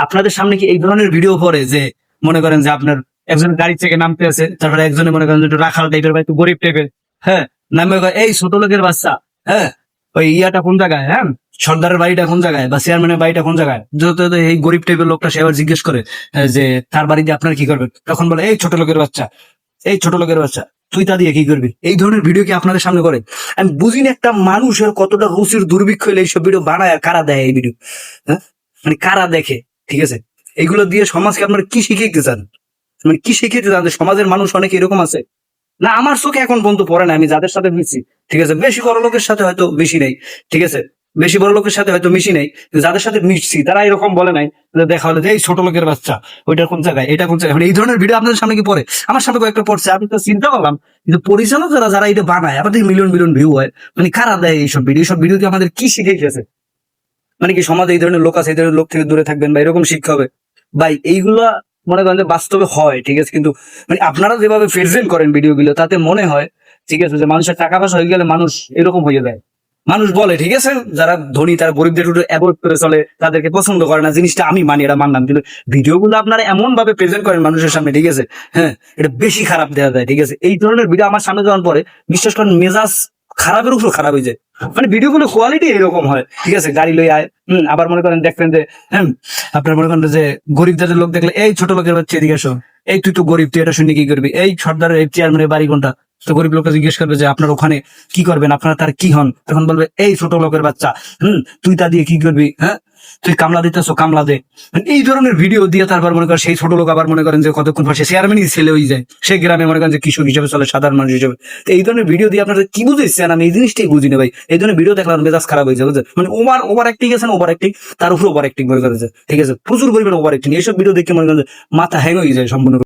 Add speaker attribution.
Speaker 1: আপনাদের সামনে কি এই ধরনের ভিডিও পড়ে যে মনে করেন যে আপনার একজন গাড়ি থেকে নামতে আছে, তারপরে একজনে মনে করেন যে একটু রাখাল টাইপের বা একটু গরিব টাইপের, হ্যাঁ, নামে কয়, এই ছোট লোকের বাচ্চা, হ্যাঁ, ওই ইয়াটা কোন জায়গায়, হ্যাঁ, সর্দারের বাড়িটা কোন জায়গায় বা চেয়ারম্যানের বাড়িটা কোন জায়গায়, যত এই গরিব টাইপের লোকটা সে আবার জিজ্ঞেস করে যে তার বাড়িতে আপনার কি করবেন, তখন বলে এই ছোট লোকের বাচ্চা, এই ছোট লোকের বাচ্চা, তুই তা দিয়ে কি করবি? এই ধরনের ভিডিও কি আপনাদের সামনে করে? আমি বুঝি না একটা মানুষের কতটা রুচির দুর্ভিক্ষ হলে এইসব ভিডিও বানায়, আর কারা দেয় এই ভিডিও, হ্যাঁ, মানে কারা দেখে? ঠিক আছে, এইগুলো দিয়ে সমাজকে আপনারা কি শিখিয়ে চান? মানে কি শিখিয়ে চান যে সমাজের মানুষ অনেক এরকম আছে? না, আমার চোখে এখন পর্যন্ত পড়ে না। আমি যাদের সাথে মিশছি, ঠিক আছে, বেশি বড় লোকের সাথে হয়তো বেশি নেই, ঠিক আছে, বেশি বড় লোকের সাথে হয়তো মিশি নেই, কিন্তু যাদের সাথে মিশছি তারা এরকম বলে নাই যে দেখা হলো যে এই ছোট লোকের বাচ্চা, ওইটা কোন জায়গায়, এটা কোন জায়গায়। মানে এই ধরনের ভিডিও আপনাদের সামনে কি পড়ে? আমার সামনে কয়েকটা পড়ছে, আমি তো চিন্তা করলাম, কিন্তু পরিচালক যারা যারা এটা বানায়, আমাদের মিলিয়ন মিলিয়ন ভিউ হয়, মানে কারা দেয় এইসব ভিডিও? এইসব ভিডিও কি আমাদের কি শিখিয়েছে? মানে কি সমাজে এই ধরনের লোক আছে, এই ধরনের লোক থেকে দূরে থাকবেন বা এরকম শিক্ষা হবে? ভাই এইগুলা মনে করেন যে বাস্তবে হয়, ঠিক আছে, কিন্তু মানে আপনারা যেভাবে প্রেজেন্ট করেন ভিডিওগুলো, তাতে মনে হয়, ঠিক আছে, যে মানুষের টাকা পয়সা হয়ে গেলে মানুষ এরকম হয়ে যায়। মানুষ বলে, ঠিক আছে, যারা ধনী তারা গরিবদের একটু অ্যাভয়েড করে চলে, তাদেরকে পছন্দ করে না, জিনিসটা আমি মানি, এটা মানলাম, কিন্তু ভিডিওগুলো আপনারা এমন ভাবে প্রেজেন্ট করেন মানুষের সামনে, ঠিক আছে, হ্যাঁ, এটা বেশি খারাপ দেওয়া যায়, ঠিক আছে। এই ধরনের ভিডিও আমার সামনে যাওয়ার পরে বিশ্বাস করেন মেজাজ খারাপের উপর খারাপ হয়ে যায়। মানে ভিডিওগুলো কোয়ালিটি এরকম হয়, ঠিক আছে, গাড়ি লই আয়, আবার মনে করেন দেখবেন যে, হ্যাঁ, আপনার মনে করেন যে গরিব জাতের লোক দেখলে, এই ছোট লোকের বাচ্চা এদিকে এসো, এই তুই তো গরিব, তুই এটা শুনে কি করবি, এই সর্দারের এই চেয়ারম্যানের বাড়ি কোনটা? তো গরিব লোকটা জিজ্ঞেস করবে যে আপনার ওখানে কি করবেন, আপনারা তার কি হন? তখন বলবে এই ছোট লোকের বাচ্চা, তুই তা দিয়ে কি করবি, হ্যাঁ, তুই কামলা দিতেছো, কামলা দে। মানে এই ধরনের ভিডিও দিয়ে তারপর মনে করেন সেই ছোট লোক আবার মনে করেন যে কতক্ষণ পর সে চেয়ারম্যানই ছেলে হয়ে যায়, সে গ্রামে মনে করেন যে কৃষক হিসেবে চলে, সাধারণ মানুষ হিসেবে। তো এই ধরনের ভিডিও দিয়ে আপনারা কি বুঝেছেন? আমি এই জিনিসটাই বুঝি না ভাই। এই ধরনের ভিডিও দেখলাম মেজাজ খারাপ হয়ে যায়, বুঝছেন? মানে ওভার অ্যাক্টিং আছে না, ওভার অ্যাক্টিং, তার উপর ওভার অ্যাক্টিং করে করেছে, ঠিক আছে, প্রচুর পরিমাণে ওভার অ্যাক্টিং। এইসব ভিডিও দেখে মনে করেন যে মাথা হ্যাং হয়ে যায় সম্পূর্ণ।